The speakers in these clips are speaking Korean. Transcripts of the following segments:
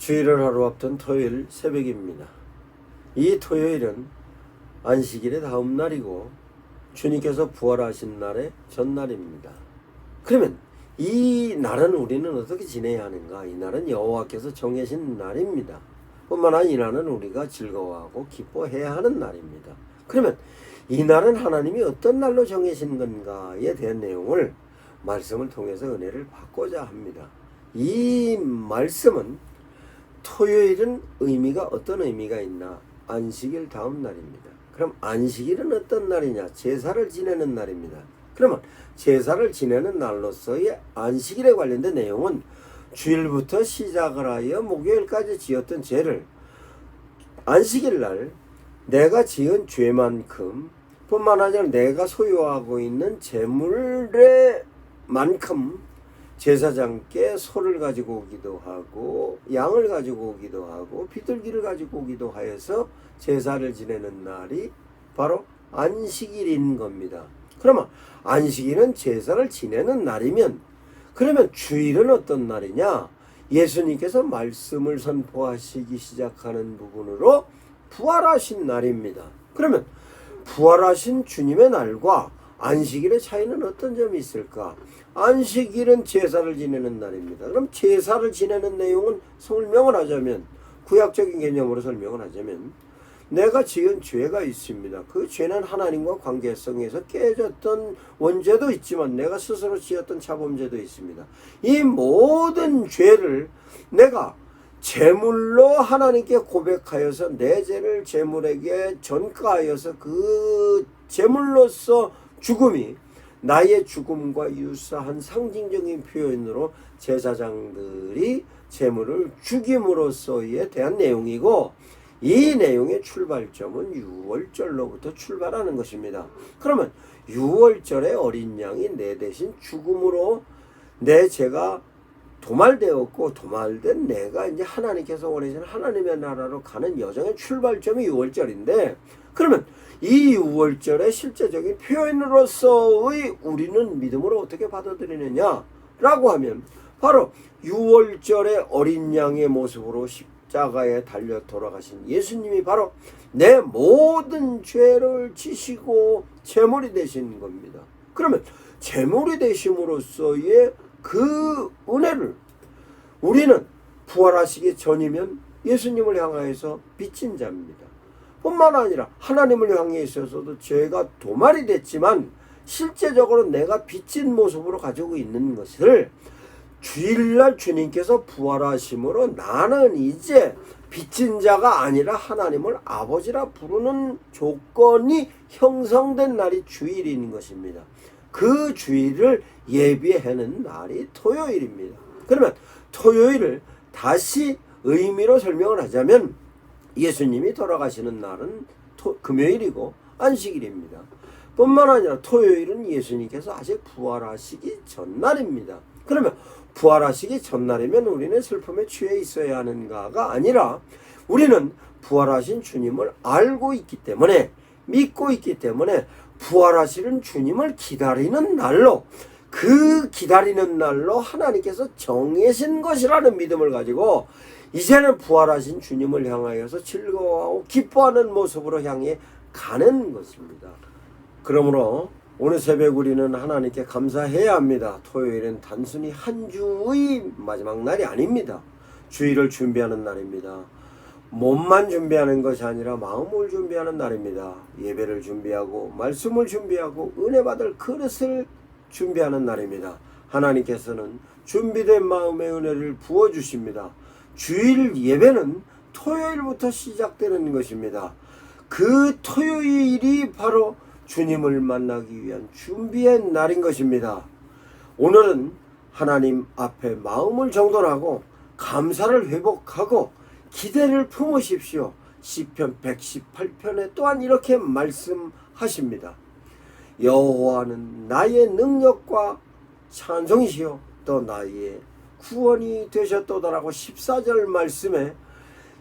주일을 하루 앞둔 토요일 새벽입니다. 이 토요일은 안식일의 다음 날이고 주님께서 부활하신 날의 전날입니다. 그러면 이 날은 우리는 어떻게 지내야 하는가? 이 날은 여호와께서 정하신 날입니다. 뿐만 아니라 이 날은 우리가 즐거워하고 기뻐해야 하는 날입니다. 그러면 이 날은 하나님이 어떤 날로 정하신 건가에 대한 내용을 말씀을 통해서 은혜를 받고자 합니다. 이 말씀은 토요일은 의미가 어떤 의미가 있나? 안식일 다음 날입니다. 그럼 안식일은 어떤 날이냐? 제사를 지내는 날입니다. 그러면 제사를 지내는 날로서의 안식일에 관련된 내용은 주일부터 시작을 하여 목요일까지 지었던 죄를 안식일 날 내가 지은 죄만큼 뿐만 아니라 내가 소유하고 있는 재물의 만큼 제사장께 소를 가지고 오기도 하고 양을 가지고 오기도 하고 비둘기를 가지고 오기도 하여서 제사를 지내는 날이 바로 안식일인 겁니다. 그러면 안식일은 제사를 지내는 날이면 그러면 주일은 어떤 날이냐? 예수님께서 말씀을 선포하시기 시작하는 부분으로 부활하신 날입니다. 그러면 부활하신 주님의 날과 안식일의 차이는 어떤 점이 있을까? 안식일은 제사를 지내는 날입니다. 그럼 제사를 지내는 내용은 설명을 하자면 구약적인 개념으로 설명을 하자면 내가 지은 죄가 있습니다. 그 죄는 하나님과 관계성에서 깨졌던 원죄도 있지만 내가 스스로 지었던 자범죄도 있습니다. 이 모든 죄를 내가 제물로 하나님께 고백하여서 내 죄를 제물에게 전가하여서 그 제물로서 죽음이 나의 죽음과 유사한 상징적인 표현으로 제사장들이 제물을 죽임으로써에 대한 내용이고 이 내용의 출발점은 유월절로부터 출발하는 것입니다. 그러면 유월절의 어린 양이 내 대신 죽음으로 내 죄가 도말되었고 도말된 내가 이제 하나님께서 원하시는 하나님의 나라로 가는 여정의 출발점이 유월절인데 그러면 이 유월절의 실제적인 표현으로서의 우리는 믿음으로 어떻게 받아들이느냐라고 하면 바로 유월절의 어린 양의 모습으로 십자가에 달려 돌아가신 예수님이 바로 내 모든 죄를 지시고 제물이 되신 겁니다. 그러면 제물이 되심으로써의 그 은혜를 우리는 부활하시기 전이면 예수님을 향하여서 빚진 자입니다. 뿐만 아니라 하나님을 향해 있어서도 죄가 도말이 됐지만 실제적으로 내가 빚진 모습으로 가지고 있는 것을 주일날 주님께서 부활하심으로 나는 이제 빚진 자가 아니라 하나님을 아버지라 부르는 조건이 형성된 날이 주일인 것입니다. 그 주일을 예비하는 날이 토요일입니다. 그러면 토요일을 다시 의미로 설명을 하자면 예수님이 돌아가시는 날은 금요일이고 안식일입니다. 뿐만 아니라 토요일은 예수님께서 아직 부활하시기 전날입니다. 그러면 부활하시기 전날이면 우리는 슬픔에 취해 있어야 하는가가 아니라 우리는 부활하신 주님을 알고 있기 때문에 믿고 있기 때문에 부활하시는 주님을 기다리는 날로 그 기다리는 날로 하나님께서 정하신 것이라는 믿음을 가지고 이제는 부활하신 주님을 향하여서 즐거워하고 기뻐하는 모습으로 향해 가는 것입니다. 그러므로 오늘 새벽 우리는 하나님께 감사해야 합니다. 토요일은 단순히 한 주의 마지막 날이 아닙니다. 주일을 준비하는 날입니다. 몸만 준비하는 것이 아니라 마음을 준비하는 날입니다. 예배를 준비하고 말씀을 준비하고 은혜 받을 그릇을 준비하는 날입니다. 하나님께서는 준비된 마음의 은혜를 부어주십니다. 주일 예배는 토요일부터 시작되는 것입니다. 그 토요일이 바로 주님을 만나기 위한 준비의 날인 것입니다. 오늘은 하나님 앞에 마음을 정돈하고 감사를 회복하고 기대를 품으십시오. 시편 118편에 또한 이렇게 말씀하십니다. 여호와는 나의 능력과 찬송이시요 또 나의 구원이 되셨도다라고 14절 말씀에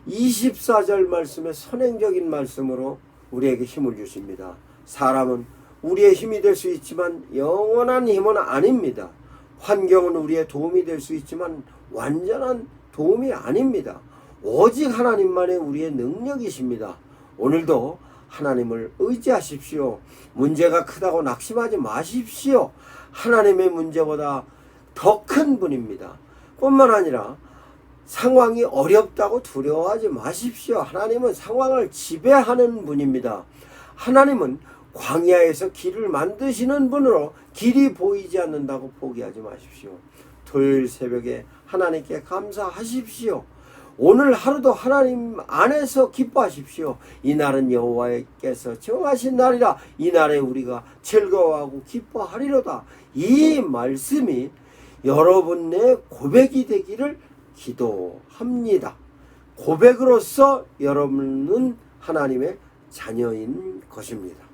24절 말씀에 선행적인 말씀으로 우리에게 힘을 주십니다. 사람은 우리의 힘이 될 수 있지만 영원한 힘은 아닙니다. 환경은 우리의 도움이 될 수 있지만 완전한 도움이 아닙니다. 오직 하나님만의 우리의 능력이십니다. 오늘도 하나님을 의지하십시오. 문제가 크다고 낙심하지 마십시오. 하나님의 문제보다 더 큰 분입니다. 뿐만 아니라 상황이 어렵다고 두려워하지 마십시오. 하나님은 상황을 지배하는 분입니다. 하나님은 광야에서 길을 만드시는 분으로 길이 보이지 않는다고 포기하지 마십시오. 토요일 새벽에 하나님께 감사하십시오. 오늘 하루도 하나님 안에서 기뻐하십시오. 이 날은 여호와께서 정하신 날이라. 이 날에 우리가 즐거워하고 기뻐하리로다. 이 말씀이 여러분의 고백이 되기를 기도합니다. 고백으로서 여러분은 하나님의 자녀인 것입니다.